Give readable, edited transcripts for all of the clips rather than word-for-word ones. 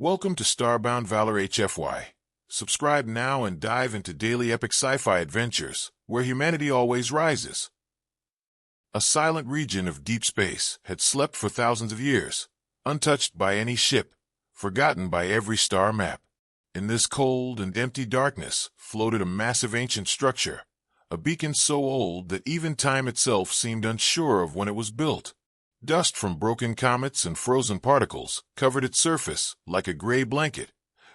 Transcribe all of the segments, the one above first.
Welcome to Starbound Valor HFY. Subscribe now and dive into daily epic sci-fi adventures, where humanity always rises. A silent region of deep space had slept for thousands of years, untouched by any ship, forgotten by every star map. In this cold and empty darkness floated a massive ancient structure, a beacon so old that even time itself seemed unsure of when it was built. Dust from broken comets and frozen particles covered its surface like a gray blanket,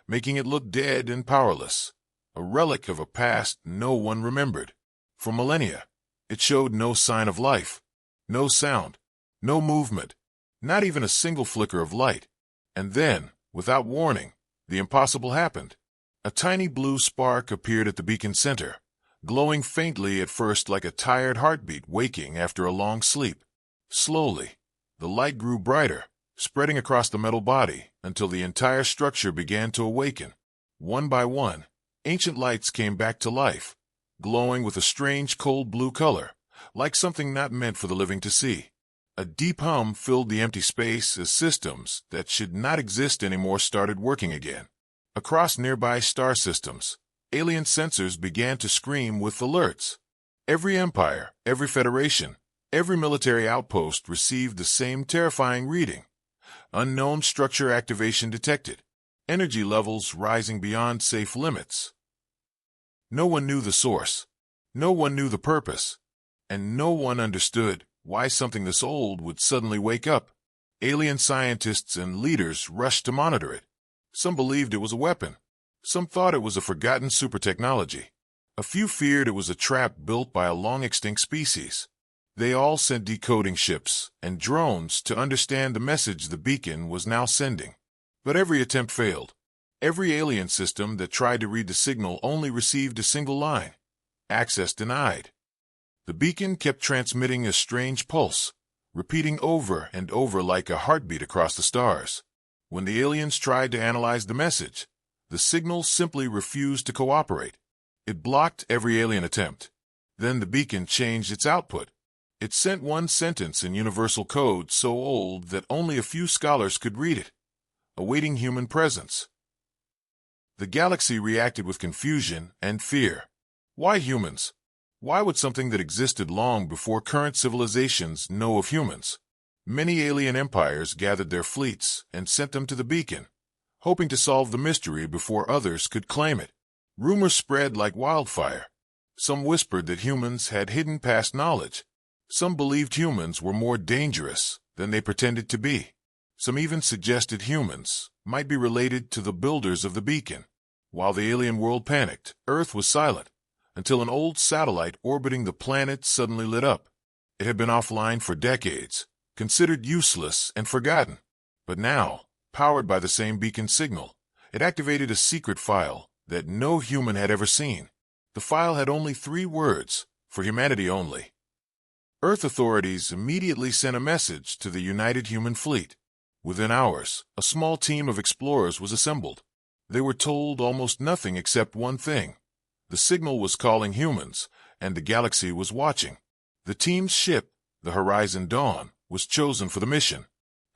making it look dead and powerless, a relic of a past no one remembered. For millennia, it showed no sign of life, no sound, no movement, not even a single flicker of light. And then, without warning, the impossible happened. A tiny blue spark appeared at the beacon's center, glowing faintly at first like a tired heartbeat waking after a long sleep. Slowly, the light grew brighter, spreading across the metal body until the entire structure began to awaken. One by one, ancient lights came back to life, glowing with a strange cold blue color, like something not meant for the living to see. A deep hum filled the empty space as systems that should not exist anymore started working again. Across nearby star systems, alien sensors began to scream with alerts. Every empire, every federation, every military outpost received the same terrifying reading. Unknown structure activation detected. Energy levels rising beyond safe limits. No one knew the source. No one knew the purpose. And no one understood why something this old would suddenly wake up. Alien scientists and leaders rushed to monitor it. Some believed it was a weapon. Some thought it was a forgotten super technology. A few feared it was a trap built by a long-extinct species. They all sent decoding ships and drones to understand the message the beacon was now sending. But every attempt failed. Every alien system that tried to read the signal only received a single line: access denied. The beacon kept transmitting a strange pulse, repeating over and over like a heartbeat across the stars. When the aliens tried to analyze the message, the signal simply refused to cooperate. It blocked every alien attempt. Then the beacon changed its output. It sent one sentence in universal code so old that only a few scholars could read it, awaiting human presence. The galaxy reacted with confusion and fear. Why humans? Why would something that existed long before current civilizations know of humans? Many alien empires gathered their fleets and sent them to the beacon, hoping to solve the mystery before others could claim it. Rumors spread like wildfire. Some whispered that humans had hidden past knowledge. Some believed humans were more dangerous than they pretended to be. Some even suggested humans might be related to the builders of the beacon. While the alien world panicked, Earth was silent, until an old satellite orbiting the planet suddenly lit up. It had been offline for decades, considered useless and forgotten. But now, powered by the same beacon signal, it activated a secret file that no human had ever seen. The file had only 3 words: for humanity only. Earth authorities immediately sent a message to the United Human Fleet. Within hours, a small team of explorers was assembled. They were told almost nothing except one thing: the signal was calling humans, and the galaxy was watching. The team's ship, the Horizon Dawn, was chosen for the mission.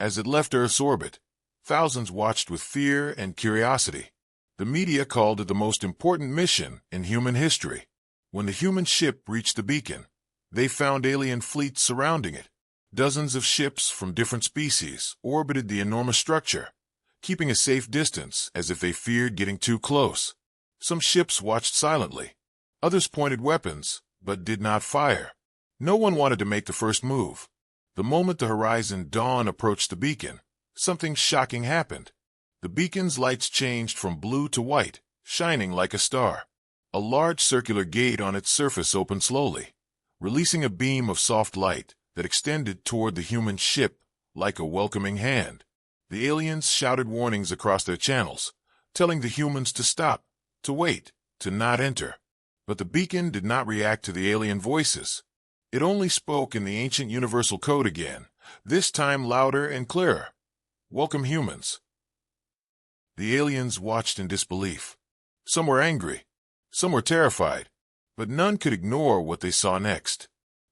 As it left Earth's orbit, thousands watched with fear and curiosity. The media called it the most important mission in human history. When the human ship reached the beacon, they found alien fleets surrounding it. Dozens of ships from different species orbited the enormous structure, keeping a safe distance as if they feared getting too close. Some ships watched silently. Others pointed weapons, but did not fire. No one wanted to make the first move. The moment the Horizon Dawn approached the beacon, something shocking happened. The beacon's lights changed from blue to white, shining like a star. A large circular gate on its surface opened slowly, releasing a beam of soft light that extended toward the human ship like a welcoming hand. The aliens shouted warnings across their channels, telling the humans to stop, to wait, to not enter. But the beacon did not react to the alien voices. It only spoke in the ancient universal code again, this time louder and clearer. Welcome, humans. The aliens watched in disbelief. Some were angry. Some were terrified. But none could ignore what they saw next.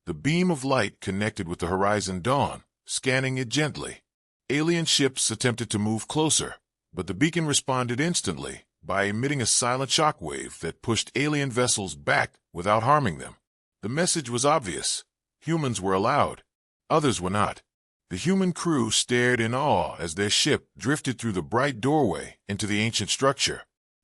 The beam of light connected with the Horizon Dawn, scanning it gently. Alien ships attempted to move closer, But the beacon responded instantly by emitting a silent shockwave that pushed alien vessels back without harming them. The message was obvious. Humans were allowed. Others were not. The human crew stared in awe as their ship drifted through the bright doorway into the ancient structure.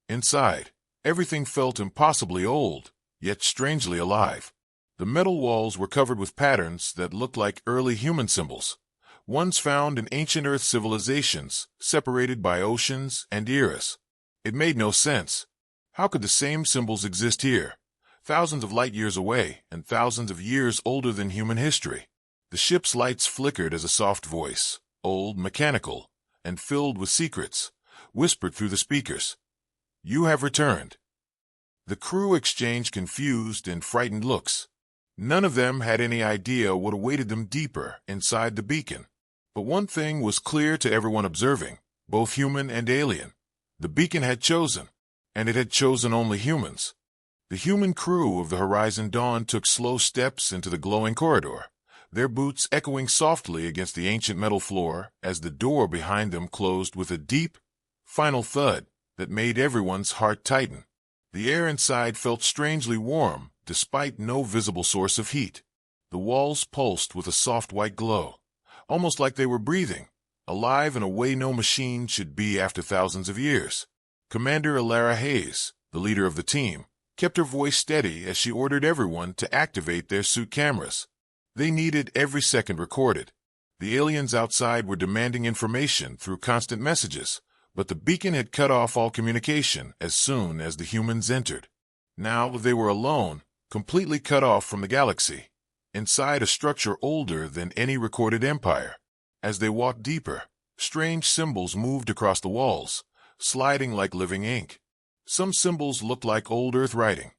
Inside, everything felt impossibly old, yet strangely alive. The metal walls were covered with patterns that looked like early human symbols, ones found in ancient Earth civilizations, separated by oceans and eras. It made no sense. How could the same symbols exist here, thousands of light years away and thousands of years older than human history? The ship's lights flickered as a soft voice, old, mechanical, and filled with secrets, whispered through the speakers. "You have returned." The crew exchanged confused and frightened looks. None of them had any idea what awaited them deeper inside the beacon. But one thing was clear to everyone observing, both human and alien. The beacon had chosen, and it had chosen only humans. The human crew of the Horizon Dawn took slow steps into the glowing corridor, their boots echoing softly against the ancient metal floor as the door behind them closed with a deep, final thud that made everyone's heart tighten. The air inside felt strangely warm, despite no visible source of heat. The walls pulsed with a soft white glow, almost like they were breathing, alive in a way no machine should be after thousands of years. Commander Alara Hayes, the leader of the team, kept her voice steady as she ordered everyone to activate their suit cameras. They needed every second recorded. The aliens outside were demanding information through constant messages, but the beacon had cut off all communication as soon as the humans entered. Now they were alone, completely cut off from the galaxy, inside a structure older than any recorded empire. As they walked deeper, strange symbols moved across the walls, sliding like living ink. Some symbols looked like old Earth writing,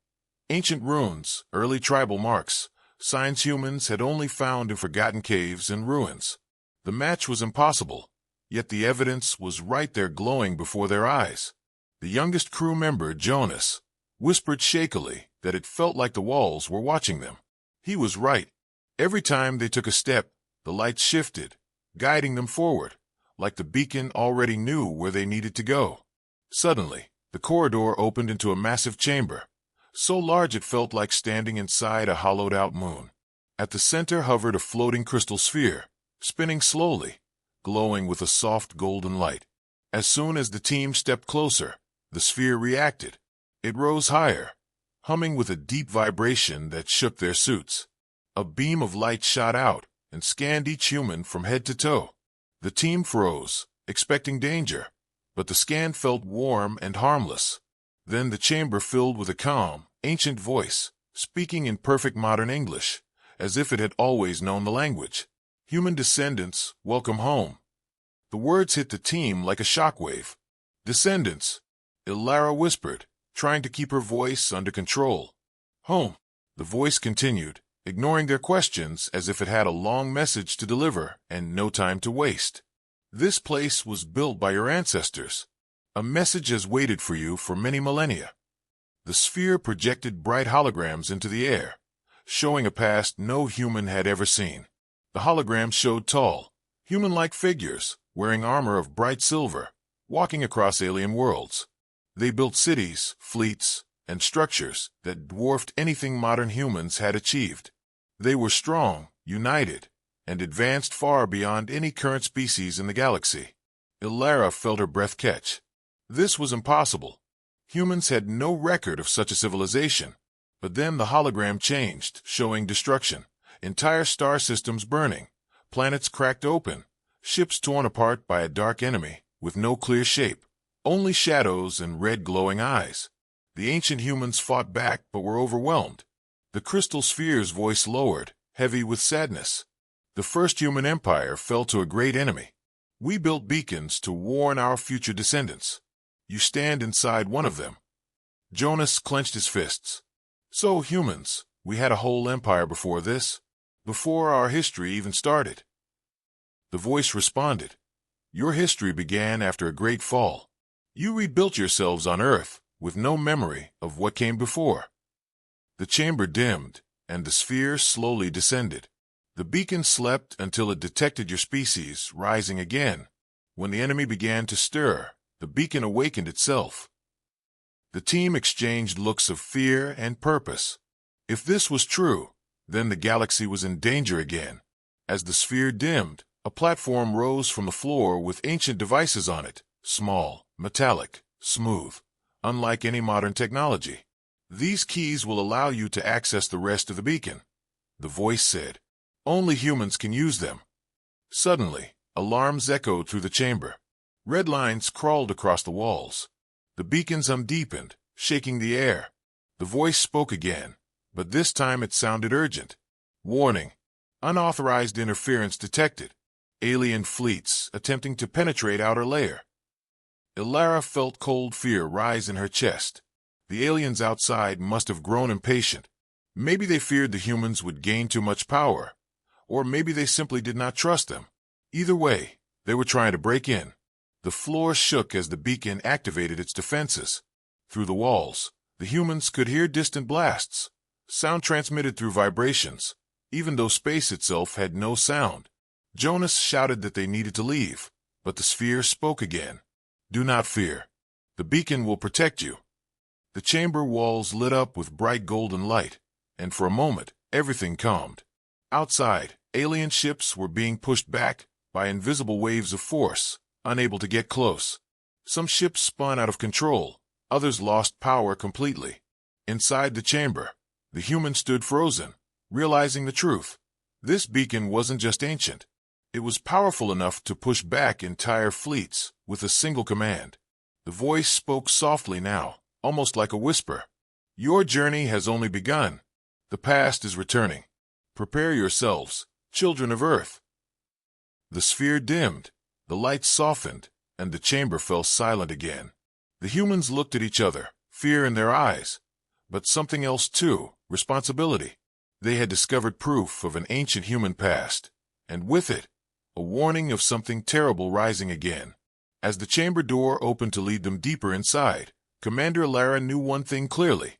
ancient runes, early tribal marks, signs humans had only found in forgotten caves and ruins. The match was impossible, yet the evidence was right there glowing before their eyes. The youngest crew member, Jonas, whispered shakily that it felt like the walls were watching them. He was right. Every time they took a step, the lights shifted, guiding them forward, like the beacon already knew where they needed to go. Suddenly, the corridor opened into a massive chamber, so large it felt like standing inside a hollowed-out moon. At the center hovered a floating crystal sphere, spinning slowly, glowing with a soft golden light. As soon as the team stepped closer, the sphere reacted. It rose higher, humming with a deep vibration that shook their suits. A beam of light shot out and scanned each human from head to toe. The team froze, expecting danger, but the scan felt warm and harmless. Then the chamber filled with a calm, ancient voice, speaking in perfect modern English, as if it had always known the language. "Human descendants, welcome home." The words hit the team like a shockwave. "Descendants," Ilara whispered, trying to keep her voice under control. "Home," the voice continued, ignoring their questions as if it had a long message to deliver and no time to waste. "This place was built by your ancestors. A message has waited for you for many millennia." The sphere projected bright holograms into the air, showing a past no human had ever seen. The holograms showed tall, human-like figures, wearing armor of bright silver, walking across alien worlds. They built cities, fleets, and structures that dwarfed anything modern humans had achieved. They were strong, united, and advanced far beyond any current species in the galaxy. Ilara felt her breath catch. This was impossible. Humans had no record of such a civilization. But then the hologram changed, showing destruction. Entire star systems burning, planets cracked open, ships torn apart by a dark enemy with no clear shape, only shadows and red glowing eyes. The ancient humans fought back but were overwhelmed. The crystal sphere's voice lowered, heavy with sadness. The first human empire fell to a great enemy. We built beacons to warn our future descendants. You stand inside one of them. Jonas clenched his fists. "So, humans, we had a whole empire before this, before our history even started." The voice responded. "Your history began after a great fall. You rebuilt yourselves on Earth with no memory of what came before." The chamber dimmed, and the sphere slowly descended. The beacon slept until it detected your species rising again. When the enemy began to stir, The beacon awakened itself. The team exchanged looks of fear and purpose. If this was true, then the galaxy was in danger again. As the sphere dimmed, a platform rose from the floor with ancient devices on it, small, metallic, smooth, unlike any modern technology. These keys will allow you to access the rest of the beacon, the voice said. Only humans can use them. Suddenly, alarms echoed through the chamber. Red lines crawled across the walls. The beacon's hum deepened, shaking the air. The voice spoke again, but this time it sounded urgent. Warning. Unauthorized interference detected. Alien fleets attempting to penetrate outer layer. Ilara felt cold fear rise in her chest. The aliens outside must have grown impatient. Maybe they feared the humans would gain too much power, or maybe they simply did not trust them. Either way, they were trying to break in. The floor shook as the beacon activated its defenses. Through the walls, the humans could hear distant blasts, sound transmitted through vibrations, even though space itself had no sound. Jonas shouted that they needed to leave, but the sphere spoke again. Do not fear. The beacon will protect you. The chamber walls lit up with bright golden light, and for a moment, everything calmed. Outside, alien ships were being pushed back by invisible waves of force, unable to get close. Some ships spun out of control, others lost power completely. Inside the chamber, the humans stood frozen, realizing the truth. This beacon wasn't just ancient. It was powerful enough to push back entire fleets with a single command. The voice spoke softly now, almost like a whisper. Your journey has only begun. The past is returning. Prepare yourselves, children of Earth. The sphere dimmed, the lights softened, and the chamber fell silent again. The humans looked at each other, fear in their eyes, but something else too, responsibility. They had discovered proof of an ancient human past, and with it, a warning of something terrible rising again. As the chamber door opened to lead them deeper inside, Commander Ilara knew one thing clearly.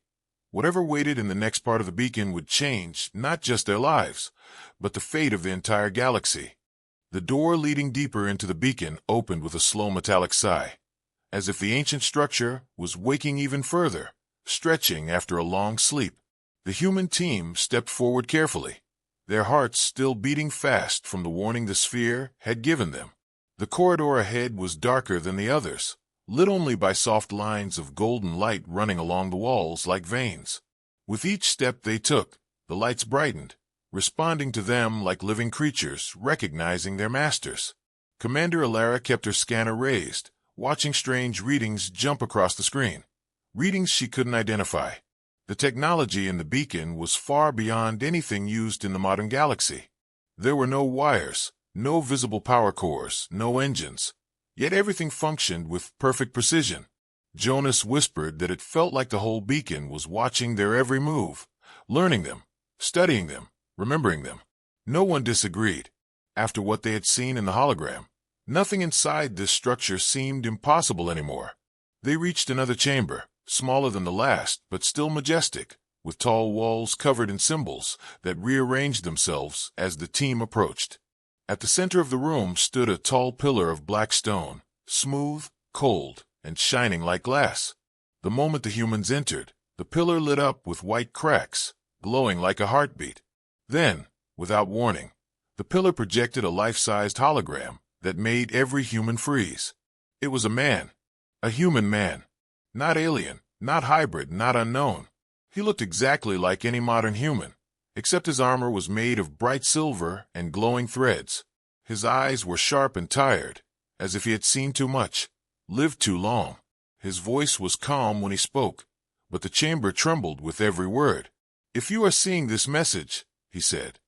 Whatever waited in the next part of the beacon would change not just their lives, but the fate of the entire galaxy. The door leading deeper into the beacon opened with a slow metallic sigh, as if the ancient structure was waking even further, stretching after a long sleep. The human team stepped forward carefully, their hearts still beating fast from the warning the sphere had given them. The corridor ahead was darker than the others, lit only by soft lines of golden light running along the walls like veins. With each step they took, the lights brightened, responding to them like living creatures recognizing their masters. Commander Ilara kept her scanner raised, watching strange readings jump across the screen. Readings she couldn't identify. The technology in the beacon was far beyond anything used in the modern galaxy. There were no wires, no visible power cores, no engines. Yet everything functioned with perfect precision. Jonas whispered that it felt like the whole beacon was watching their every move, learning them, studying them, remembering them. No one disagreed. After what they had seen in the hologram, nothing inside this structure seemed impossible anymore. They reached another chamber, smaller than the last, but still majestic, with tall walls covered in symbols that rearranged themselves as the team approached. At the center of the room stood a tall pillar of black stone, smooth, cold, and shining like glass. The moment the humans entered, the pillar lit up with white cracks, glowing like a heartbeat. Then, without warning, the pillar projected a life-sized hologram that made every human freeze. It was a man, a human man. Not alien, not hybrid, not unknown. He looked exactly like any modern human, except his armor was made of bright silver and glowing threads. His eyes were sharp and tired, as if he had seen too much, lived too long. His voice was calm when he spoke, but the chamber trembled with every word. If you are seeing this message, he said,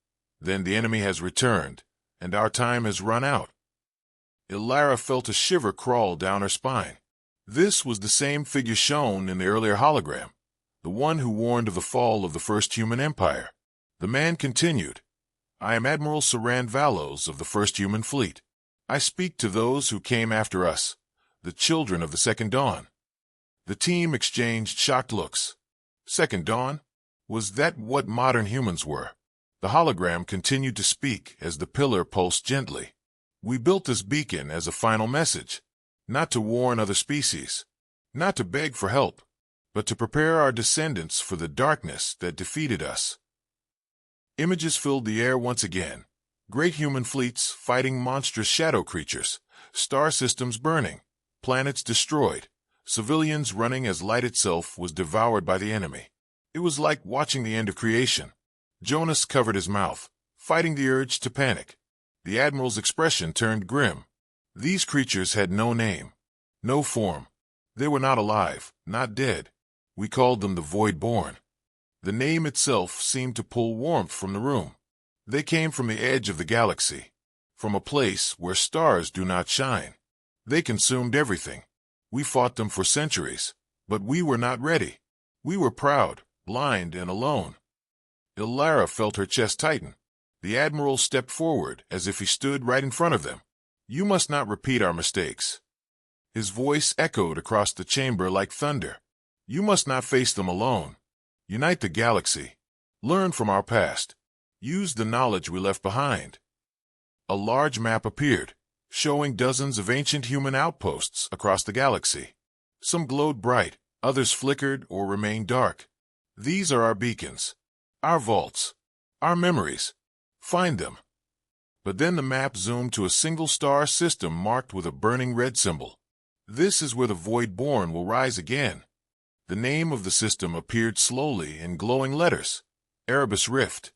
then the enemy has returned, and our time has run out. Ilara felt a shiver crawl down her spine. This was the same figure shown in the earlier hologram, the one who warned of the fall of the first human empire. The man continued, I am Admiral Saran Valos of the First Human Fleet. I speak to those who came after us, the children of the Second Dawn. The team exchanged shocked looks. Second Dawn? Was that what modern humans were? The hologram continued to speak as the pillar pulsed gently. We built this beacon as a final message. not to warn other species, not to beg for help, but to prepare our descendants for the darkness that defeated us. Images filled the air once again. Great human fleets fighting monstrous shadow creatures, star systems burning, planets destroyed, civilians running as light itself was devoured by the enemy. It was like watching the end of creation. Jonas covered his mouth, fighting the urge to panic. The Admiral's expression turned grim. These creatures had no name, no form. They were not alive, not dead. We called them the Void-born. The name itself seemed to pull warmth from the room. They came from the edge of the galaxy, from a place where stars do not shine. They consumed everything. We fought them for centuries, but we were not ready. We were proud, blind, and alone. Illara felt her chest tighten. The Admiral stepped forward as if he stood right in front of them. You must not repeat our mistakes. His voice echoed across the chamber like thunder. You must not face them alone. Unite the galaxy. Learn from our past. Use the knowledge we left behind. A large map appeared, showing dozens of ancient human outposts across the galaxy. Some glowed bright, others flickered or remained dark. These are our beacons, our vaults, our memories. Find them. But then the map zoomed to a single star system marked with a burning red symbol. This is where the Void-born will rise again. The name of the system appeared slowly in glowing letters. Erebus Rift.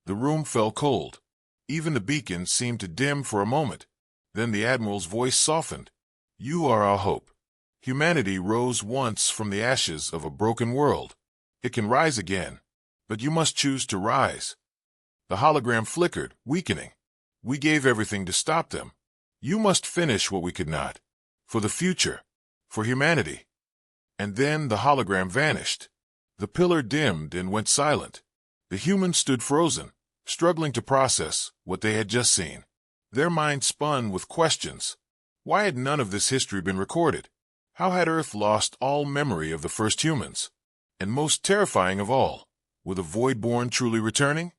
The room fell cold. Even the beacon seemed to dim for a moment. Then the Admiral's voice softened. You are our hope. Humanity rose once from the ashes of a broken world. It can rise again, but you must choose to rise. The hologram flickered, weakening. We gave everything to stop them. You must finish what we could not. For the future. For humanity. And then the hologram vanished. The pillar dimmed and went silent. The humans stood frozen, struggling to process what they had just seen. Their minds spun with questions. Why had none of this history been recorded? How had Earth lost all memory of the first humans? And most terrifying of all, were the Void-born truly returning?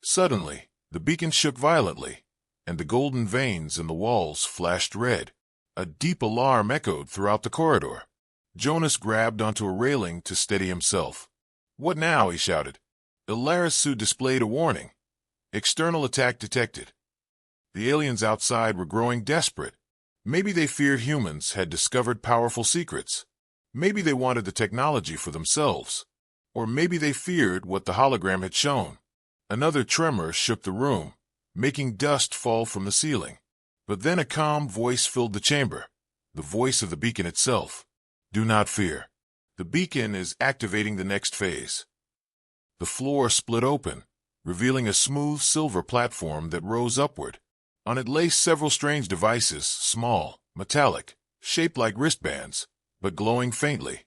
Suddenly, the beacon shook violently, and the golden veins in the walls flashed red. A deep alarm echoed throughout the corridor. Jonas grabbed onto a railing to steady himself. What now? He shouted. Illara's suit displayed a warning. External attack detected. The aliens outside were growing desperate. Maybe they feared humans had discovered powerful secrets. Maybe they wanted the technology for themselves. Or maybe they feared what the hologram had shown. Another tremor shook the room, making dust fall from the ceiling. But then a calm voice filled the chamber, the voice of the beacon itself. Do not fear. The beacon is activating the next phase. The floor split open, revealing a smooth silver platform that rose upward. On it lay several strange devices, small, metallic, shaped like wristbands, but glowing faintly.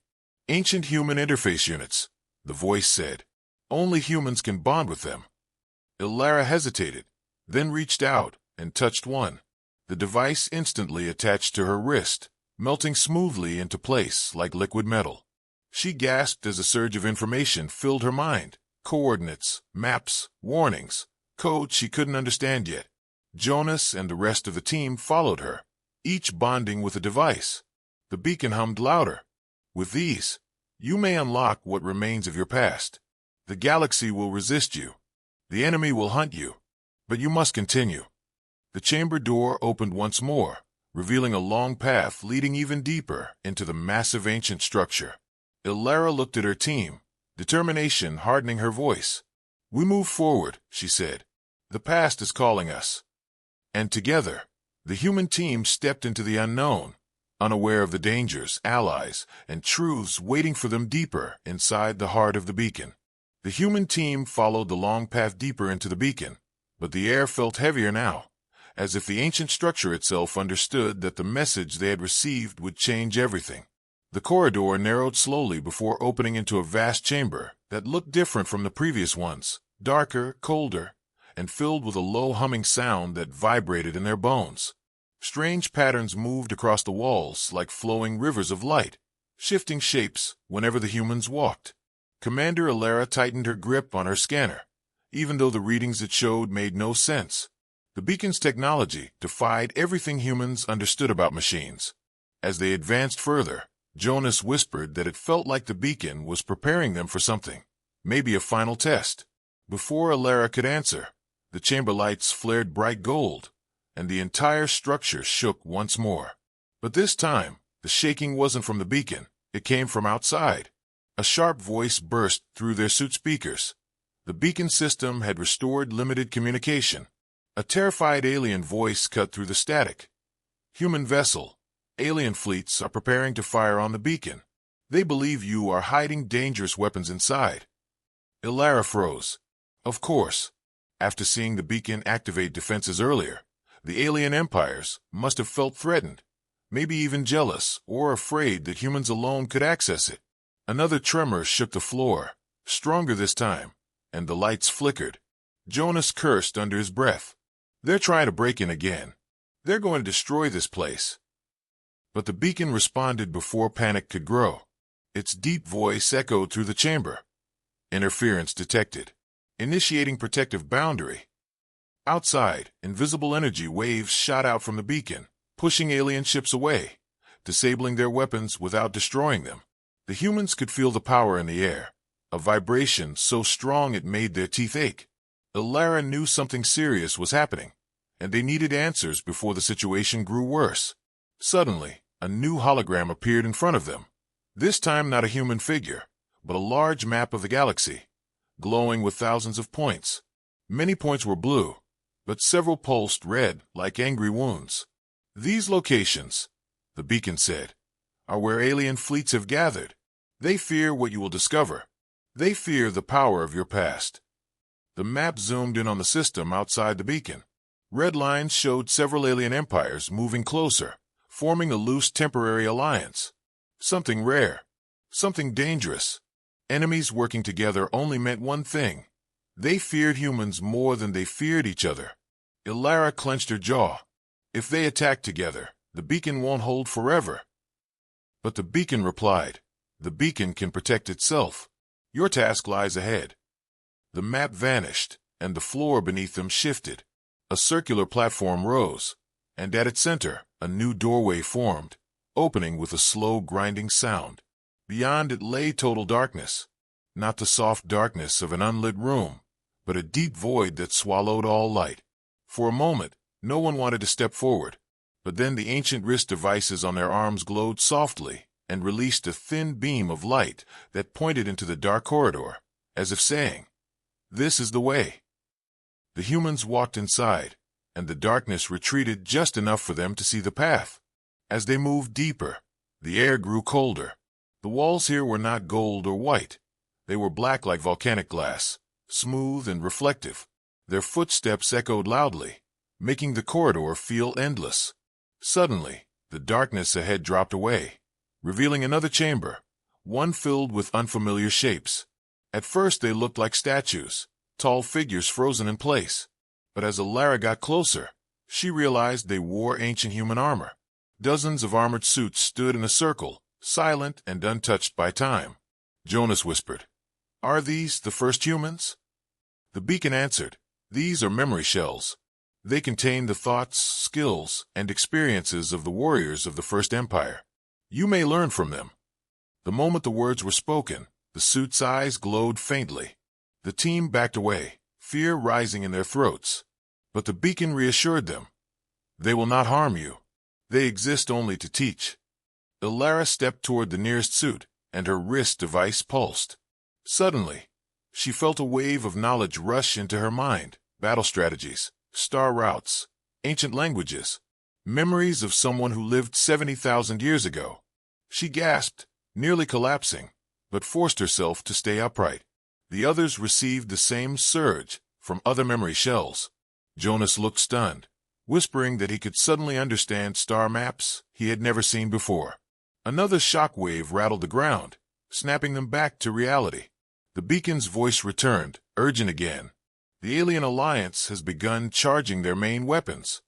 Ancient human interface units, the voice said. Only humans can bond with them. Illara hesitated, then reached out and touched one. The device instantly attached to her wrist, melting smoothly into place like liquid metal. She gasped as a surge of information filled her mind. Coordinates, maps, warnings, code she couldn't understand yet. Jonas and the rest of the team followed her, each bonding with a device. The beacon hummed louder. With these, you may unlock what remains of your past. The galaxy will resist you. The enemy will hunt you. But you must continue. The chamber door opened once more, revealing a long path leading even deeper into the massive ancient structure. Illara looked at her team, determination hardening her voice. We move forward, she said. The past is calling us. And together, the human team stepped into the unknown, unaware of the dangers, allies, and truths waiting for them deeper inside the heart of the beacon. The human team followed the long path deeper into the beacon, but the air felt heavier now, as if the ancient structure itself understood that the message they had received would change everything. The corridor narrowed slowly before opening into a vast chamber that looked different from the previous ones, darker, colder, and filled with a low humming sound that vibrated in their bones. Strange patterns moved across the walls like flowing rivers of light, shifting shapes whenever the humans walked. Commander Illara tightened her grip on her scanner, even though the readings it showed made no sense. The beacon's technology defied everything humans understood about machines. As they advanced further, Jonas whispered that it felt like the beacon was preparing them for something, maybe a final test. Before Alara could answer, the chamber lights flared bright gold, and the entire structure shook once more. But this time, the shaking wasn't from the beacon, it came from outside. A sharp voice burst through their suit speakers. The beacon system had restored limited communication. A terrified alien voice cut through the static. "Human vessel, alien fleets are preparing to fire on the beacon. They believe you are hiding dangerous weapons inside." Alara froze. Of course. After seeing the beacon activate defenses earlier, the alien empires must have felt threatened, maybe even jealous or afraid that humans alone could access it. Another tremor shook the floor, stronger this time, and the lights flickered. Jonas cursed under his breath. "They're trying to break in again. They're going to destroy this place." But the beacon responded before panic could grow. Its deep voice echoed through the chamber. Interference detected. Initiating protective boundary. Outside, invisible energy waves shot out from the beacon, pushing alien ships away, disabling their weapons without destroying them. The humans could feel the power in the air, a vibration so strong it made their teeth ache. Alara knew something serious was happening, and they needed answers before the situation grew worse. Suddenly, a new hologram appeared in front of them. This time not a human figure, but a large map of the galaxy, glowing with thousands of points. Many points were blue, but several pulsed red like angry wounds. "These locations," the beacon said, "are where alien fleets have gathered. They fear what you will discover. They fear the power of your past." The map zoomed in on the system outside the beacon. Red lines showed several alien empires moving closer, forming a loose temporary alliance. Something rare. Something dangerous. Enemies working together only meant one thing. They feared humans more than they feared each other. Alara clenched her jaw. If they attack together, the beacon won't hold forever. But the beacon replied, "The beacon can protect itself. Your task lies ahead." The map vanished, and the floor beneath them shifted. A circular platform rose, and at its center, a new doorway formed, opening with a slow grinding sound. Beyond it lay total darkness. Not the soft darkness of an unlit room, but a deep void that swallowed all light. For a moment, no one wanted to step forward, but then the ancient wrist devices on their arms glowed softly and released a thin beam of light that pointed into the dark corridor, as if saying, "This is the way." The humans walked inside, and the darkness retreated just enough for them to see the path. As they moved deeper, the air grew colder. The walls here were not gold or white. They were black like volcanic glass, smooth and reflective. Their footsteps echoed loudly, making the corridor feel endless. Suddenly, the darkness ahead dropped away, revealing another chamber, one filled with unfamiliar shapes. At first they looked like statues, tall figures frozen in place. But as Alara got closer, she realized they wore ancient human armor. Dozens of armored suits stood in a circle, silent and untouched by time. Jonas whispered, "Are these the first humans?" The beacon answered, "These are memory shells. They contain the thoughts, skills, and experiences of the warriors of the First Empire. You may learn from them." The moment the words were spoken, the suits' eyes glowed faintly. The team backed away, fear rising in their throats. But the beacon reassured them. "They will not harm you. They exist only to teach." Alara stepped toward the nearest suit, and her wrist device pulsed. Suddenly, she felt a wave of knowledge rush into her mind. Battle strategies, star routes, ancient languages, memories of someone who lived 70,000 years ago. She gasped, nearly collapsing, but forced herself to stay upright. The others received the same surge from other memory shells. Jonas looked stunned, whispering that he could suddenly understand star maps he had never seen before. Another shock wave rattled the ground, snapping them back to reality. The beacon's voice returned, urgent again. "The alien alliance has begun charging their main weapons.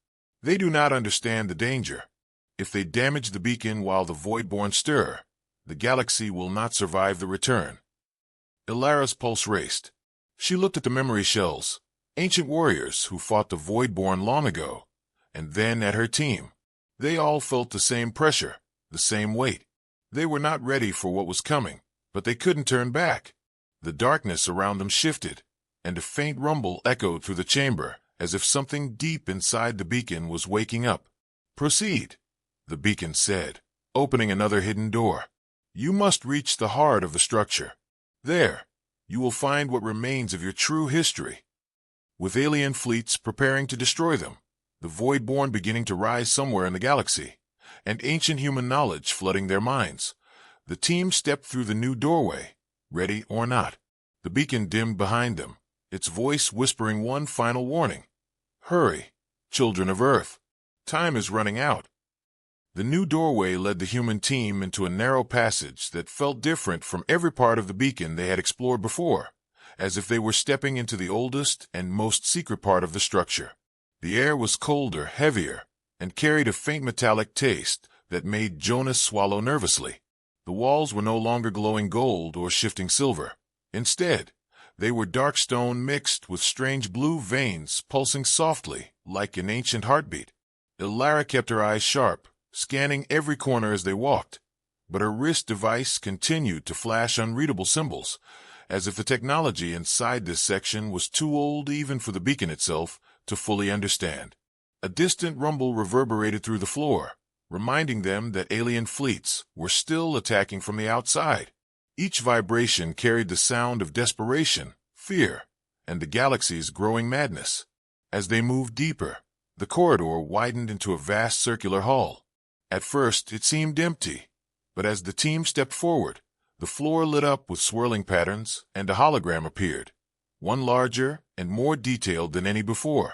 They do not understand the danger. If they damage the beacon while the Voidborn stir, the galaxy will not survive the return." Alara's pulse raced. She looked at the memory shells, Ancient warriors who fought the Voidborn long ago, and then at her team. They all felt the same pressure, the same weight. They were not ready for what was coming, but they couldn't turn back. The darkness around them shifted, and a faint rumble echoed through the chamber, as if something deep inside the beacon was waking up. "Proceed," the beacon said, opening another hidden door. "You must reach the heart of the structure. There, you will find what remains of your true history." With alien fleets preparing to destroy them, the Voidborn beginning to rise somewhere in the galaxy, and ancient human knowledge flooding their minds, the team stepped through the new doorway, ready or not. The beacon dimmed behind them, its voice whispering one final warning. "Hurry, children of Earth. Time is running out." The new doorway led the human team into a narrow passage that felt different from every part of the beacon they had explored before, as if they were stepping into the oldest and most secret part of the structure. The air was colder, heavier, and carried a faint metallic taste that made Jonas swallow nervously. The walls were no longer glowing gold or shifting silver. Instead, they were dark stone mixed with strange blue veins pulsing softly like an ancient heartbeat. Ilara kept her eyes sharp, scanning every corner as they walked, but her wrist device continued to flash unreadable symbols, as if the technology inside this section was too old even for the beacon itself to fully understand. A distant rumble reverberated through the floor, reminding them that alien fleets were still attacking from the outside. Each vibration carried the sound of desperation, fear, and the galaxy's growing madness. As they moved deeper, the corridor widened into a vast circular hall. At first, it seemed empty, but as the team stepped forward, the floor lit up with swirling patterns, and a hologram appeared, one larger and more detailed than any before.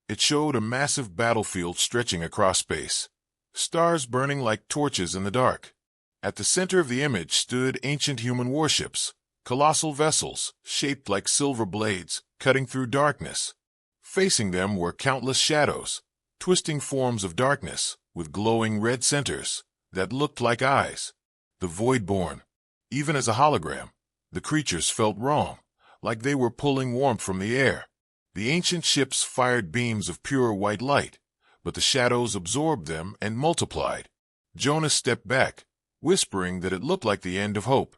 It showed a massive battlefield stretching across space, stars burning like torches in the dark. At the center of the image stood ancient human warships, colossal vessels shaped like silver blades cutting through darkness. Facing them were countless shadows, twisting forms of darkness with glowing red centers that looked like eyes. The Voidborn. Even as a hologram, the creatures felt wrong, like they were pulling warmth from the air. The ancient ships fired beams of pure white light, but the shadows absorbed them and multiplied. Jonas stepped back, whispering that it looked like the end of hope.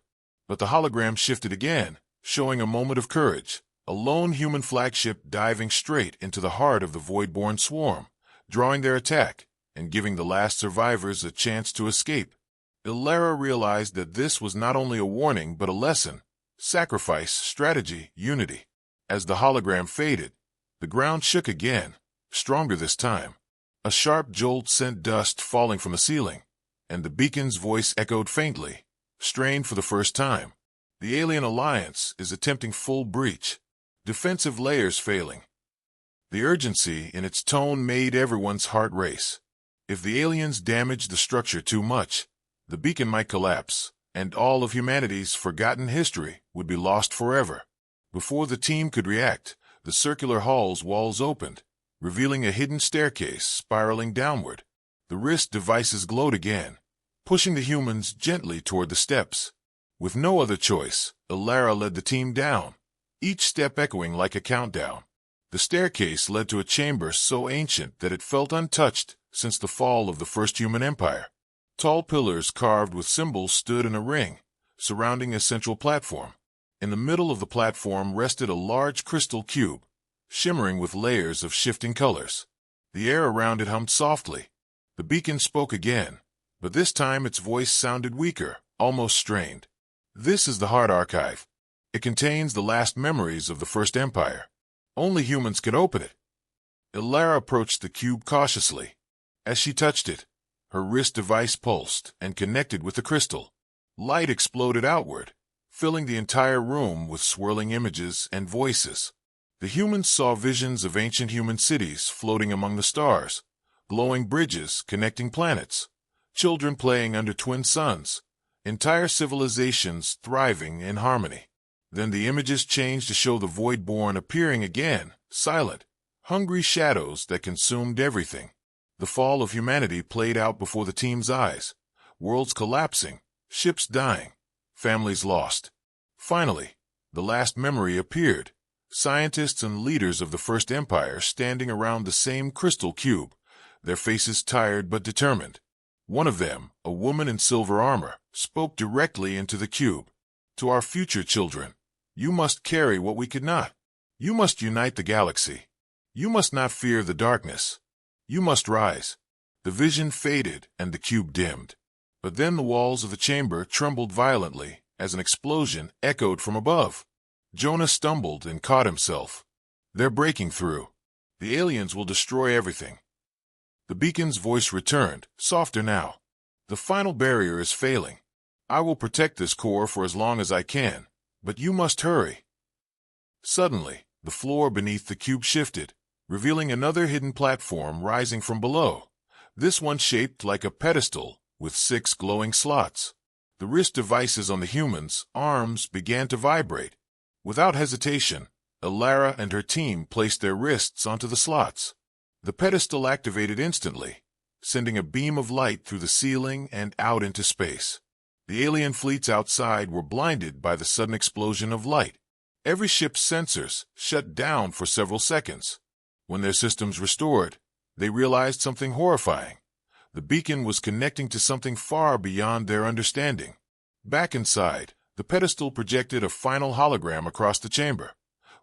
But the hologram shifted again, showing a moment of courage, a lone human flagship diving straight into the heart of the Voidborn swarm, drawing their attack and giving the last survivors a chance to escape. Ilara realized that this was not only a warning but a lesson: sacrifice, strategy, unity. As the hologram faded, the ground shook again, stronger this time. A sharp jolt sent dust falling from the ceiling, and the beacon's voice echoed faintly, strained for the first time. The alien alliance is attempting full breach, defensive layers failing. The urgency in its tone made everyone's heart race. If the aliens damaged the structure too much, the beacon might collapse, and all of humanity's forgotten history would be lost forever. Before the team could react, the circular hall's walls opened, revealing a hidden staircase spiraling downward. The wrist devices glowed again, pushing the humans gently toward the steps. With no other choice, Ilara led the team down, each step echoing like a countdown. The staircase led to a chamber so ancient that it felt untouched since the fall of the first human empire. Tall pillars carved with symbols stood in a ring, surrounding a central platform. In the middle of the platform rested a large crystal cube, shimmering with layers of shifting colors. The air around it hummed softly. The beacon spoke again, but this time its voice sounded weaker, almost strained. "This is the Heart Archive. It contains the last memories of the First Empire. Only humans can open it." Ilara approached the cube cautiously. As she touched it, her wrist device pulsed and connected with the crystal. Light exploded outward, filling the entire room with swirling images and voices. The humans saw visions of ancient human cities floating among the stars, glowing bridges connecting planets, children playing under twin suns, entire civilizations thriving in harmony. Then the images changed to show the Voidborn appearing again, silent, hungry shadows that consumed everything. The fall of humanity played out before the team's eyes, worlds collapsing, ships dying, families lost. Finally, the last memory appeared, Scientists and leaders of the First Empire standing around the same crystal cube, their faces tired but determined. One of them, a woman in silver armor, spoke directly into the cube. To our future children, you must carry what we could not. You must unite the galaxy. You must not fear the darkness. You must rise. The vision faded and the cube dimmed. But then the walls of the chamber trembled violently as an explosion echoed from above. Jonah stumbled and caught himself. They're breaking through. The aliens will destroy everything. The beacon's voice returned, softer now. The final barrier is failing. I will protect this core for as long as I can, but you must hurry. Suddenly, the floor beneath the cube shifted, revealing another hidden platform rising from below. This one shaped like a pedestal with 6 glowing slots. The wrist devices on the humans' arms began to vibrate. Without hesitation, Ilara and her team placed their wrists onto the slots. The pedestal activated instantly, sending a beam of light through the ceiling and out into space. The alien fleets outside were blinded by the sudden explosion of light. Every ship's sensors shut down for several seconds. When their systems restored, they realized something horrifying. The beacon was connecting to something far beyond their understanding. Back inside, the pedestal projected a final hologram across the chamber,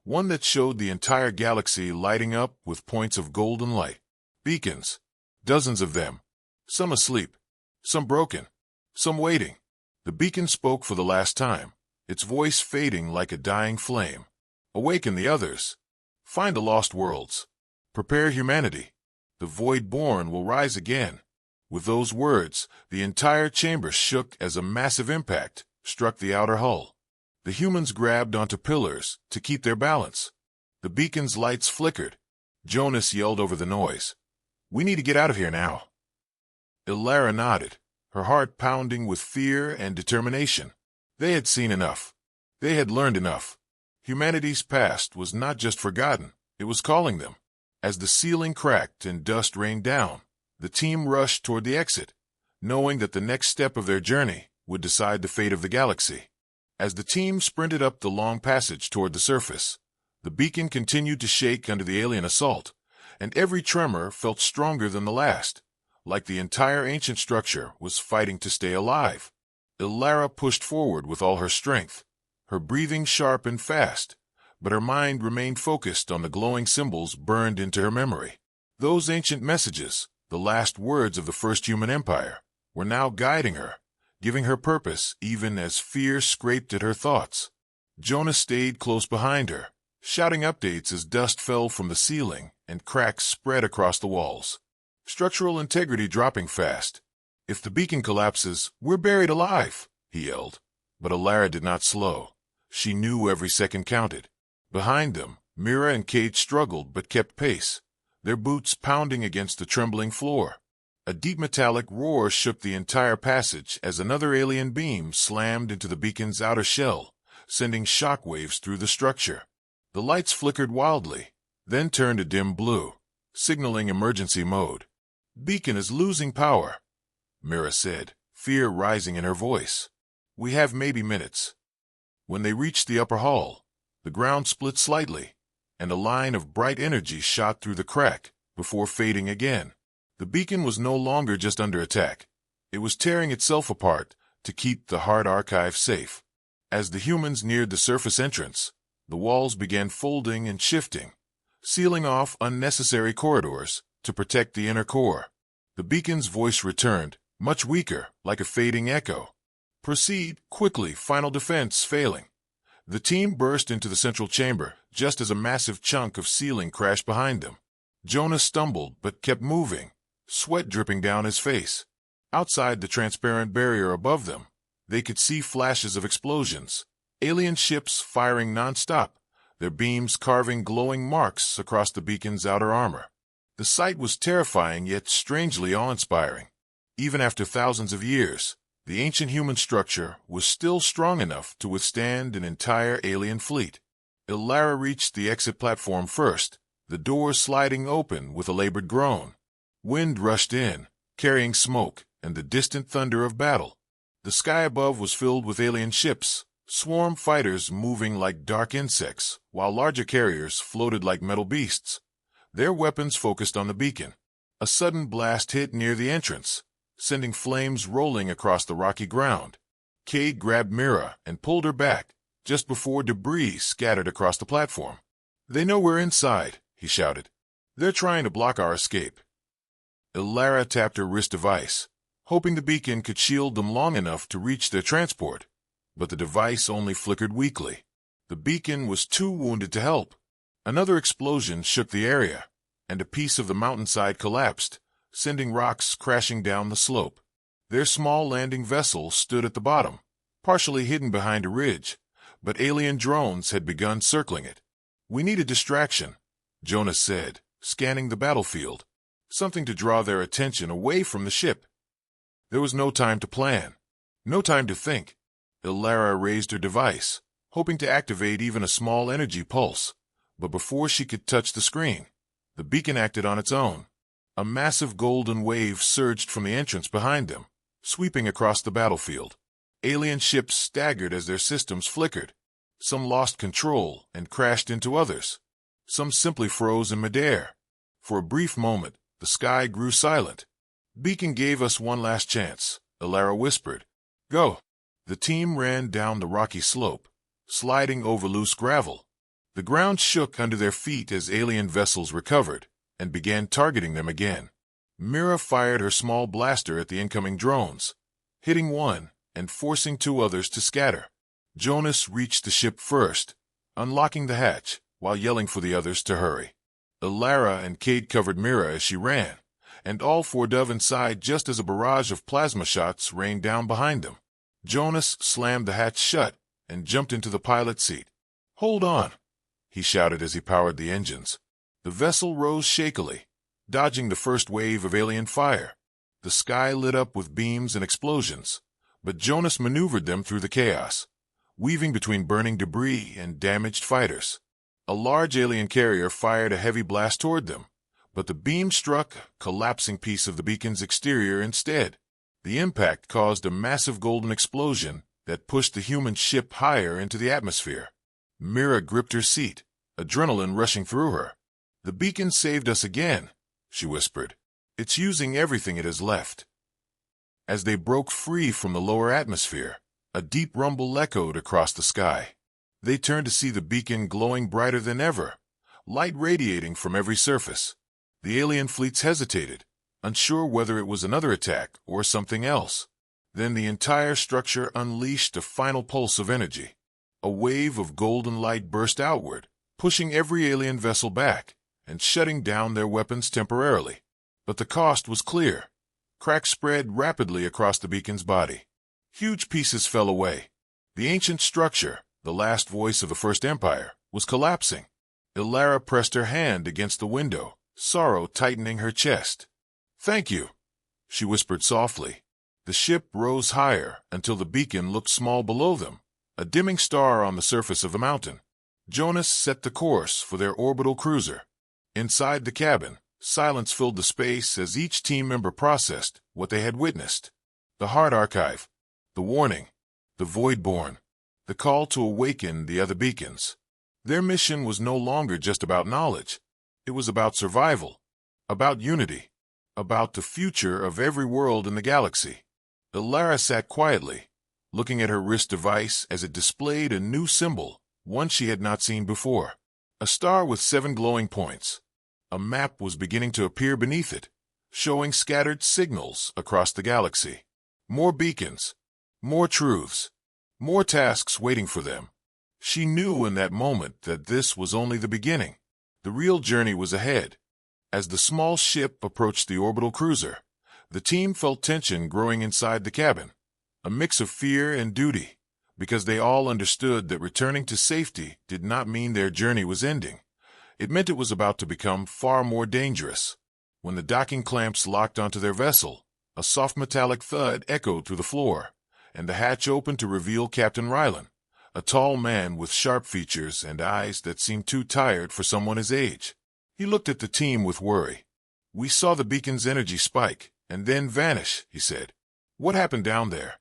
one that showed the entire galaxy lighting up with points of golden light. Beacons, dozens of them, some asleep, some broken, some waiting. The beacon spoke for the last time, its voice fading like a dying flame. Awaken the others. Find the lost worlds. Prepare humanity. The void-born will rise again. With those words, the entire chamber shook as a massive impact struck the outer hull. The humans grabbed onto pillars to keep their balance. The beacon's lights flickered. Jonas yelled over the noise. "We need to get out of here now." Ilara nodded, her heart pounding with fear and determination. They had seen enough. They had learned enough. Humanity's past was not just forgotten, it was calling them. As the ceiling cracked and dust rained down, the team rushed toward the exit, knowing that the next step of their journey would decide the fate of the galaxy. As the team sprinted up the long passage toward the surface, the beacon continued to shake under the alien assault, and every tremor felt stronger than the last, like the entire ancient structure was fighting to stay alive. Ilara pushed forward with all her strength, her breathing sharp and fast, but her mind remained focused on the glowing symbols burned into her memory. Those ancient messages, the last words of the first human empire, were now guiding her, giving her purpose even as fear scraped at her thoughts. Jonah stayed close behind her, shouting updates as dust fell from the ceiling and cracks spread across the walls. Structural integrity dropping fast. "If the beacon collapses, we're buried alive," he yelled. But Ilara did not slow. She knew every second counted. Behind them, Mira and Kate struggled but kept pace, their boots pounding against the trembling floor. A deep metallic roar shook the entire passage as another alien beam slammed into the beacon's outer shell, sending shockwaves through the structure. The lights flickered wildly, then turned a dim blue, signaling emergency mode. "Beacon is losing power," Mira said, fear rising in her voice. "We have maybe minutes." When they reached the upper hall, the ground split slightly, and a line of bright energy shot through the crack before fading again. The beacon was no longer just under attack. It was tearing itself apart to keep the hard archive safe. As the humans neared the surface entrance, the walls began folding and shifting, sealing off unnecessary corridors to protect the inner core. The beacon's voice returned, much weaker, like a fading echo. "Proceed, quickly, final defense failing." The team burst into the central chamber just as a massive chunk of ceiling crashed behind them. Jonas stumbled but kept moving, sweat dripping down his face. Outside the transparent barrier above them, they could see flashes of explosions, alien ships firing non-stop, their beams carving glowing marks across the beacon's outer armor. The sight was terrifying yet strangely awe-inspiring. Even after thousands of years, the ancient human structure was still strong enough to withstand an entire alien fleet. Ilara reached the exit platform first, the door sliding open with a labored groan. Wind rushed in, carrying smoke and the distant thunder of battle. The sky above was filled with alien ships, Swarm fighters moving like dark insects, while larger carriers floated like metal beasts. Their weapons focused on the beacon. A sudden blast hit near the entrance, sending flames rolling across the rocky ground. Cade grabbed Mira and pulled her back, just before debris scattered across the platform. "They know we're inside," he shouted. "They're trying to block our escape." Ilara tapped her wrist device, hoping the beacon could shield them long enough to reach their transport, but the device only flickered weakly. The beacon was too wounded to help. Another explosion shook the area, and a piece of the mountainside collapsed, sending rocks crashing down the slope. Their small landing vessel stood at the bottom, partially hidden behind a ridge, but alien drones had begun circling it. "We need a distraction," Jonas said, scanning the battlefield. "Something to draw their attention away from the ship." There was no time to plan, no time to think. Ilara raised her device, hoping to activate even a small energy pulse, but before she could touch the screen, the beacon acted on its own. A massive golden wave surged from the entrance behind them, sweeping across the battlefield. Alien ships staggered as their systems flickered. Some lost control and crashed into others. Some simply froze in midair. For a brief moment, the sky grew silent. "Beacon gave us one last chance," Ilara whispered. "Go." The team ran down the rocky slope, sliding over loose gravel. The ground shook under their feet as alien vessels recovered and began targeting them again. Mira fired her small blaster at the incoming drones, hitting one and forcing two others to scatter. Jonas reached the ship first, unlocking the hatch while yelling for the others to hurry. Ilara and Cade covered Mira as she ran, and all four dove inside just as a barrage of plasma shots rained down behind them. Jonas slammed the hatch shut and jumped into the pilot's seat. "Hold on," he shouted as he powered the engines. The vessel rose shakily, dodging the first wave of alien fire. The sky lit up with beams and explosions, but Jonas maneuvered them through the chaos, weaving between burning debris and damaged fighters. A large alien carrier fired a heavy blast toward them, but the beam struck a collapsing piece of the beacon's exterior instead. The impact caused a massive golden explosion that pushed the human ship higher into the atmosphere. Mira gripped her seat, adrenaline rushing through her. "The beacon saved us again," she whispered. "It's using everything it has left." As they broke free from the lower atmosphere, a deep rumble echoed across the sky. They turned to see the beacon glowing brighter than ever, light radiating from every surface. The alien fleets hesitated, unsure whether it was another attack or something else. Then the entire structure unleashed a final pulse of energy. A wave of golden light burst outward, pushing every alien vessel back and shutting down their weapons temporarily. But the cost was clear. Cracks spread rapidly across the beacon's body. Huge pieces fell away. The ancient structure, the last voice of the First Empire, was collapsing. Ilara pressed her hand against the window, sorrow tightening her chest. "Thank you," she whispered softly. The ship rose higher until the beacon looked small below them, a dimming star on the surface of the mountain. Jonas set the course for their orbital cruiser. Inside the cabin, silence filled the space as each team member processed what they had witnessed. The hard archive, the warning, the voidborn, the call to awaken the other beacons. Their mission was no longer just about knowledge. It was about survival, about unity, about the future of every world in the galaxy. Ilara sat quietly, looking at her wrist device as it displayed a new symbol, one she had not seen before. A star with 7 glowing points. A map was beginning to appear beneath it, showing scattered signals across the galaxy. More beacons, more truths, more tasks waiting for them. She knew in that moment that this was only the beginning. The real journey was ahead. As the small ship approached the orbital cruiser, the team felt tension growing inside the cabin, a mix of fear and duty, because they all understood that returning to safety did not mean their journey was ending. It meant it was about to become far more dangerous. When the docking clamps locked onto their vessel, a soft metallic thud echoed through the floor, and the hatch opened to reveal Captain Rylan, a tall man with sharp features and eyes that seemed too tired for someone his age. He looked at the team with worry. "We saw the beacon's energy spike and then vanish," he said. "What happened down there?"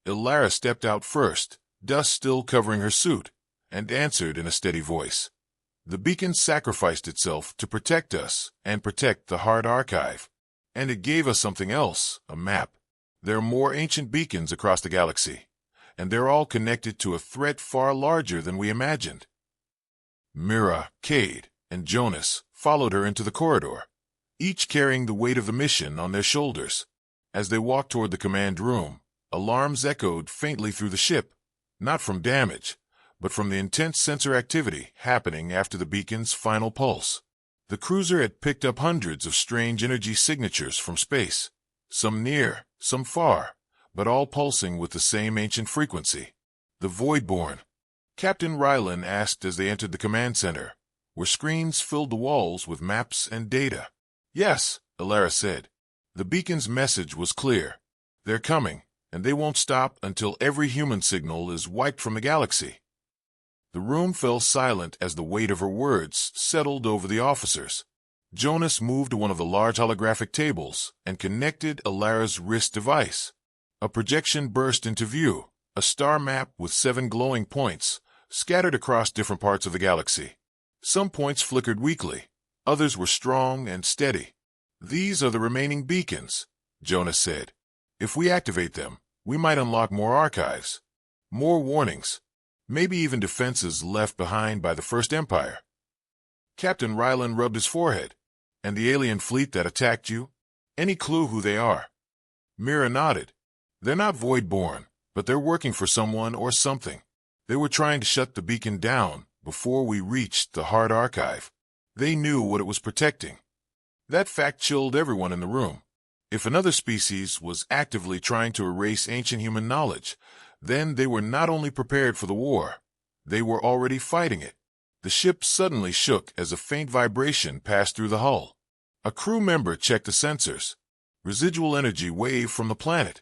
Ilara stepped out first, dust still covering her suit, and answered in a steady voice. The beacon sacrificed itself to protect us and protect the hard archive. And it gave us something else, a map. There are more ancient beacons across the galaxy, and they're all connected to a threat far larger than we imagined. Mira, Cade, and Jonas followed her into the corridor, each carrying the weight of the mission on their shoulders. As they walked toward the command room, alarms echoed faintly through the ship, not from damage, but from the intense sensor activity happening after the beacon's final pulse. The cruiser had picked up hundreds of strange energy signatures from space, some near, some far, but all pulsing with the same ancient frequency. The Voidborn. Captain Rylan asked as they entered the command center, where screens filled the walls with maps and data. Yes, Alara said. The beacon's message was clear. They're coming, and they won't stop until every human signal is wiped from the galaxy. The room fell silent as the weight of her words settled over the officers. Jonas moved to one of the large holographic tables and connected Alara's wrist device. A projection burst into view, a star map with 7 glowing points, scattered across different parts of the galaxy. Some points flickered weakly, others were strong and steady. These are the remaining beacons, Jonas said. If we activate them, we might unlock more archives, more warnings, maybe even defenses left behind by the First Empire. Captain Rylan rubbed his forehead. And the alien fleet that attacked you? Any clue who they are? Mira nodded. They're not Voidborn, but they're working for someone or something. They were trying to shut the beacon down before we reached the hard archive. They knew what it was protecting. That fact chilled everyone in the room. If another species was actively trying to erase ancient human knowledge, then they were not only prepared for the war, they were already fighting it. The ship suddenly shook as a faint vibration passed through the hull. A crew member checked the sensors. Residual energy wave from the planet,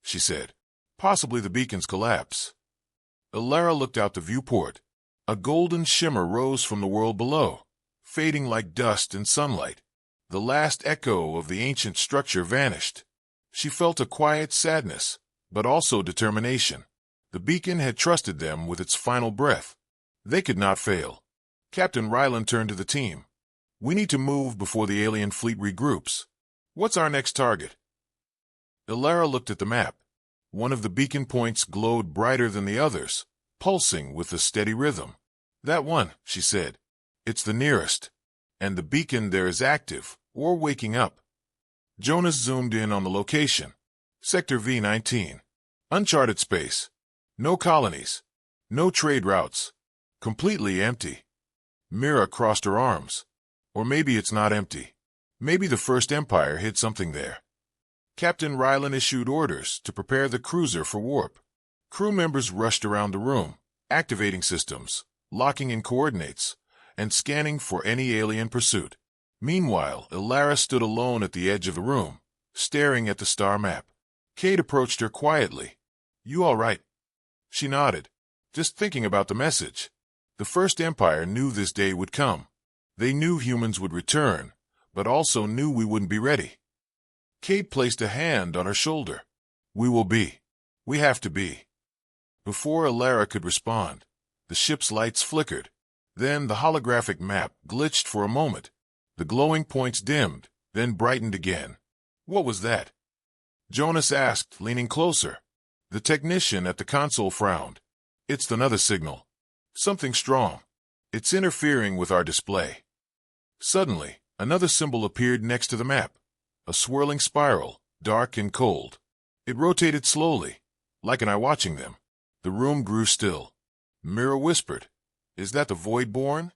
she said. Possibly the beacon's collapse. Alara looked out the viewport. A golden shimmer rose from the world below, fading like dust in sunlight. The last echo of the ancient structure vanished. She felt a quiet sadness, but also determination. The beacon had trusted them with its final breath. They could not fail. Captain Rylan turned to the team. We need to move before the alien fleet regroups. What's our next target? Alara looked at the map. One of the beacon points glowed brighter than the others, pulsing with a steady rhythm. That one, she said. It's the nearest. And the beacon there is active, or waking up. Jonas zoomed in on the location. Sector V-19. Uncharted space. No colonies. No trade routes. Completely empty. Mira crossed her arms. Or maybe it's not empty. Maybe the First Empire hid something there. Captain Rylan issued orders to prepare the cruiser for warp. Crew members rushed around the room, activating systems, locking in coordinates, and scanning for any alien pursuit. Meanwhile, Alara stood alone at the edge of the room, staring at the star map. Cade approached her quietly. You all right? She nodded. Just thinking about the message. The First Empire knew this day would come. They knew humans would return, but also knew we wouldn't be ready. Cade placed a hand on her shoulder. We will be. We have to be. Before Alara could respond, the ship's lights flickered. Then the holographic map glitched for a moment. The glowing points dimmed, then brightened again. What was that? Jonas asked, leaning closer. The technician at the console frowned. It's another signal. Something strong. It's interfering with our display. Suddenly, another symbol appeared next to the map. A swirling spiral, dark and cold. It rotated slowly, like an eye watching them. The room grew still. Mira whispered, Is that the Voidborn?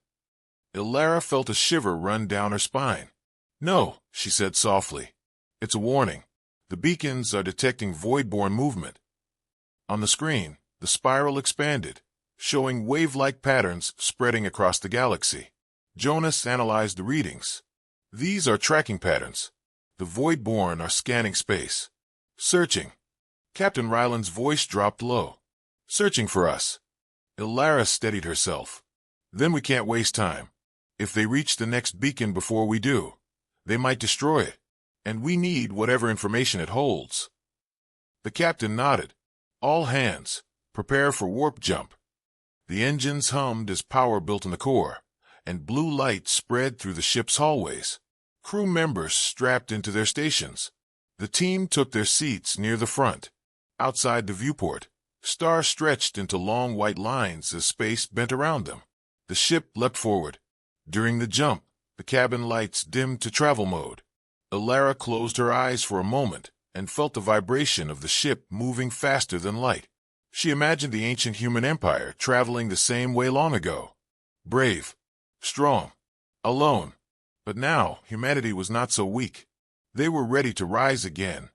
Alara felt a shiver run down her spine. No, she said softly. It's a warning. The beacons are detecting Voidborn movement. On the screen, the spiral expanded, showing wave-like patterns spreading across the galaxy. Jonas analyzed the readings. These are tracking patterns. The Voidborn are scanning space. Searching. Captain Rylan's voice dropped low. Searching for us. Alara steadied herself. Then we can't waste time. If they reach the next beacon before we do, they might destroy it. And we need whatever information it holds. The captain nodded. All hands, Prepare for warp jump. The engines hummed as power built in the core, and blue light spread through the ship's hallways. Crew members strapped into their stations. The team took their seats near the front. Outside the viewport, stars stretched into long white lines as space bent around them. The ship leapt forward. During the jump, the cabin lights dimmed to travel mode. Elara closed her eyes for a moment and felt the vibration of the ship moving faster than light. She imagined the ancient human empire traveling the same way long ago. Brave, strong, alone. But now humanity was not so weak. They were ready to rise again.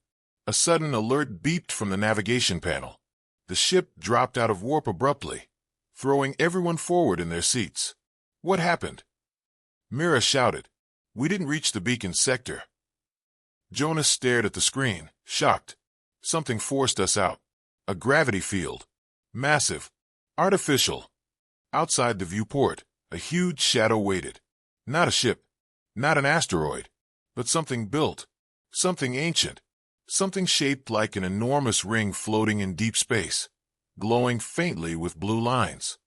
A sudden alert beeped from the navigation panel. The ship dropped out of warp abruptly, throwing everyone forward in their seats. What happened? Mira shouted. We didn't reach the beacon sector. Jonas stared at the screen, shocked. Something forced us out. A gravity field. Massive. Artificial. Outside the viewport, a huge shadow waited. Not a ship. Not an asteroid. But something built. Something ancient. Something shaped like an enormous ring floating in deep space, glowing faintly with blue lines.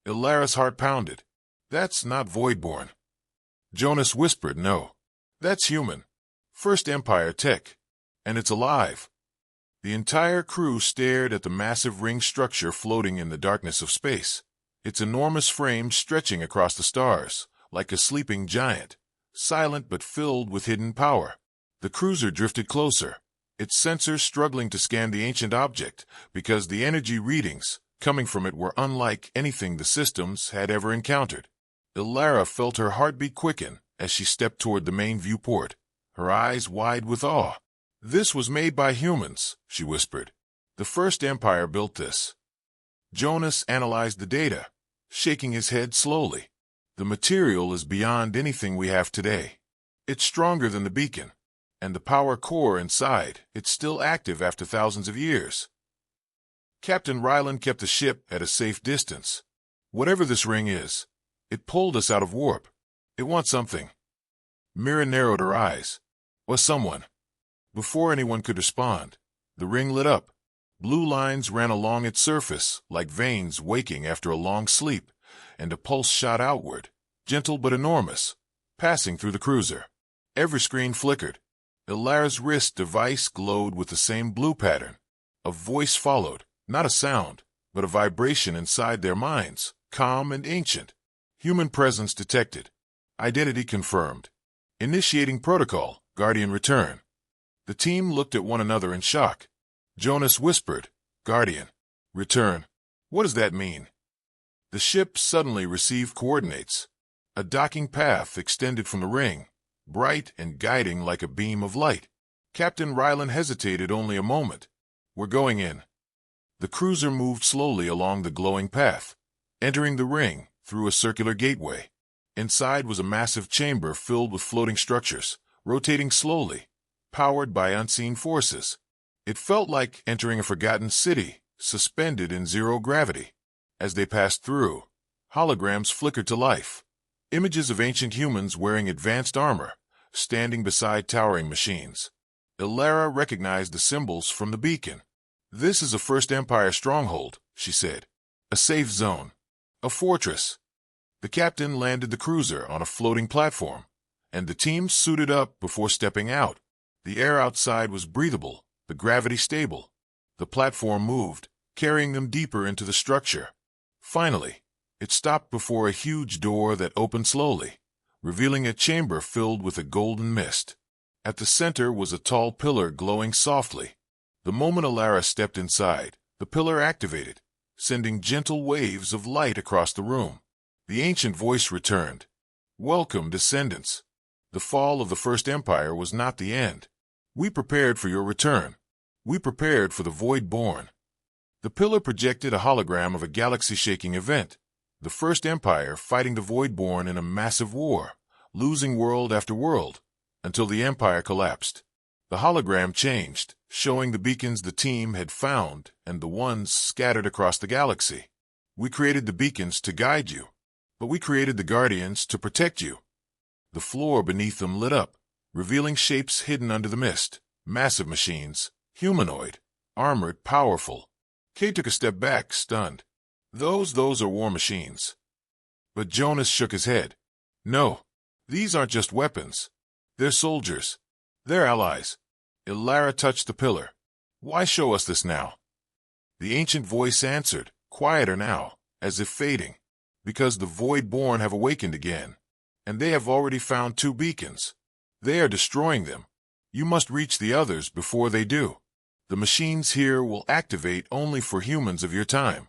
Elara's heart pounded. That's not Voidborn. Jonas whispered, no. That's human. First Empire tech. And it's alive. The entire crew stared at the massive ring structure floating in the darkness of space, its enormous frame stretching across the stars, like a sleeping giant, silent but filled with hidden power. The cruiser drifted closer, its sensors struggling to scan the ancient object because the energy readings coming from it were unlike anything the systems had ever encountered. Elara felt her heartbeat quicken as she stepped toward the main viewport, her eyes wide with awe. This was made by humans, she whispered. The First Empire built this. Jonas analyzed the data, shaking his head slowly. The material is beyond anything we have today. It's stronger than the beacon, and the power core inside, it's still active after thousands of years. Captain Ryland kept the ship at a safe distance. Whatever this ring is, it pulled us out of warp. It wants something. Mira narrowed her eyes. Was someone? Before anyone could respond, the ring lit up. Blue lines ran along its surface, like veins waking after a long sleep, and a pulse shot outward, gentle but enormous, passing through the cruiser. Every screen flickered. Elara's wrist device glowed with the same blue pattern. A voice followed, not a sound, but a vibration inside their minds, calm and ancient. Human presence detected. Identity confirmed. Initiating protocol, Guardian return. The team looked at one another in shock. Jonas whispered, Guardian, return. What does that mean? The ship suddenly received coordinates. A docking path extended from the ring, bright and guiding like a beam of light. Captain Ryland hesitated only a moment. We're going in. The cruiser moved slowly along the glowing path, entering the ring through a circular gateway. Inside was a massive chamber filled with floating structures, rotating slowly, powered by unseen forces. It felt like entering a forgotten city, suspended in zero gravity. As they passed through, holograms flickered to life. Images of ancient humans wearing advanced armor, standing beside towering machines. Elara recognized the symbols from the beacon. This is a First Empire stronghold, she said. A safe zone. A fortress. The captain landed the cruiser on a floating platform, and the team suited up before stepping out. The air outside was breathable, the gravity stable. The platform moved, carrying them deeper into the structure. Finally, it stopped before a huge door that opened slowly, revealing a chamber filled with a golden mist. At the center was a tall pillar glowing softly. The moment Elara stepped inside, the pillar activated, sending gentle waves of light across the room. The ancient voice returned. Welcome, descendants. The fall of the First Empire was not the end. We prepared for your return. We prepared for the Voidborn. The pillar projected a hologram of a galaxy-shaking event, the First Empire fighting the Voidborn in a massive war, losing world after world, until the Empire collapsed. The hologram changed, showing the beacons the team had found and the ones scattered across the galaxy. We created the beacons to guide you, but we created the Guardians to protect you. The floor beneath them lit up, revealing shapes hidden under the mist. Massive machines, humanoid, armored, powerful. Kay took a step back, stunned. Those are war machines. But Jonas shook his head. No, these aren't just weapons. They're soldiers. They're allies. Ilara touched the pillar. Why show us this now? The ancient voice answered, quieter now, as if fading. Because the Void-born have awakened again. And they have already found 2 beacons. They are destroying them. You must reach the others before they do. The machines here will activate only for humans of your time.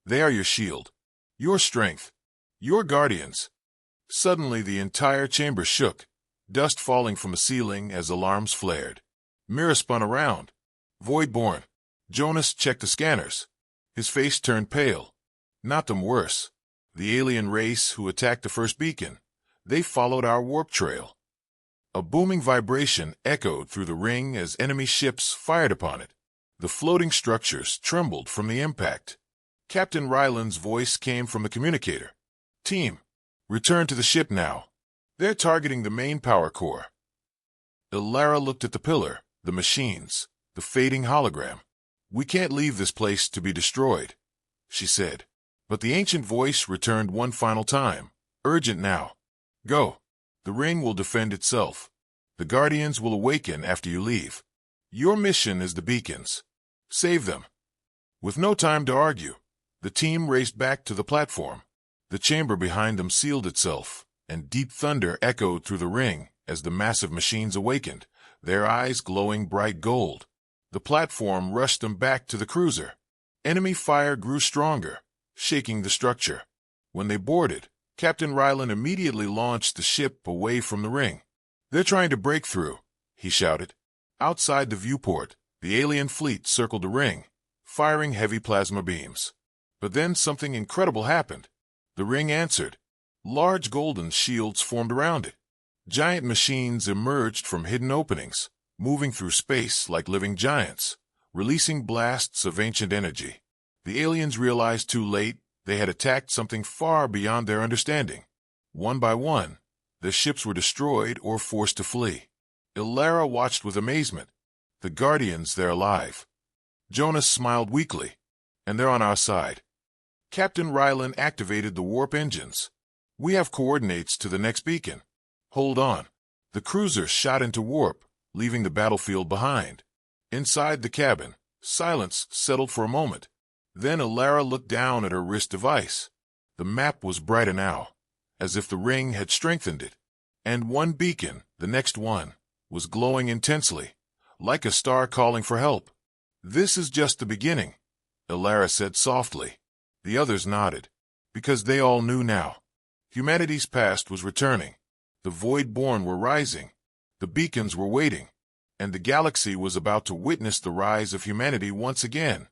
They are your shield, your strength, your guardians. Suddenly the entire chamber shook, dust falling from the ceiling as alarms flared. Mira spun around. Void-born. Jonas checked the scanners. His face turned pale. Not them worse. The alien race who attacked the first beacon. They followed our warp trail. A booming vibration echoed through the ring as enemy ships fired upon it. The floating structures trembled from the impact. Captain Ryland's voice came from the communicator. Team, return to the ship now. They're targeting the main power core. Ilara looked at the pillar, the machines, the fading hologram. We can't leave this place to be destroyed, she said. But the ancient voice returned one final time. Urgent now. Go. The ring will defend itself. The Guardians will awaken after you leave. Your mission is the beacons. Save them. With no time to argue, the team raced back to the platform. The chamber behind them sealed itself, and deep thunder echoed through the ring as the massive machines awakened, their eyes glowing bright gold. The platform rushed them back to the cruiser. Enemy fire grew stronger, shaking the structure. When they boarded, Captain Ryland immediately launched the ship away from the ring. They're trying to break through, he shouted. Outside the viewport, the alien fleet circled the ring, firing heavy plasma beams. But then something incredible happened. The ring answered. Large golden shields formed around it. Giant machines emerged from hidden openings, moving through space like living giants, releasing blasts of ancient energy. The aliens realized too late they had attacked something far beyond their understanding. One by one, their ships were destroyed or forced to flee. Ilara watched with amazement. The Guardians, they're alive. Jonas smiled weakly. And they're on our side. Captain Ryland activated the warp engines. We have coordinates to the next beacon. Hold on. The cruiser shot into warp, leaving the battlefield behind. Inside the cabin, silence settled for a moment. Then Ilara looked down at her wrist device. The map was brighter now, as if the ring had strengthened it. And one beacon, the next one, was glowing intensely, like a star calling for help. This is just the beginning, Ilara said softly. The others nodded, because they all knew now. Humanity's past was returning. The Void-born were rising. The beacons were waiting. And the galaxy was about to witness the rise of humanity once again.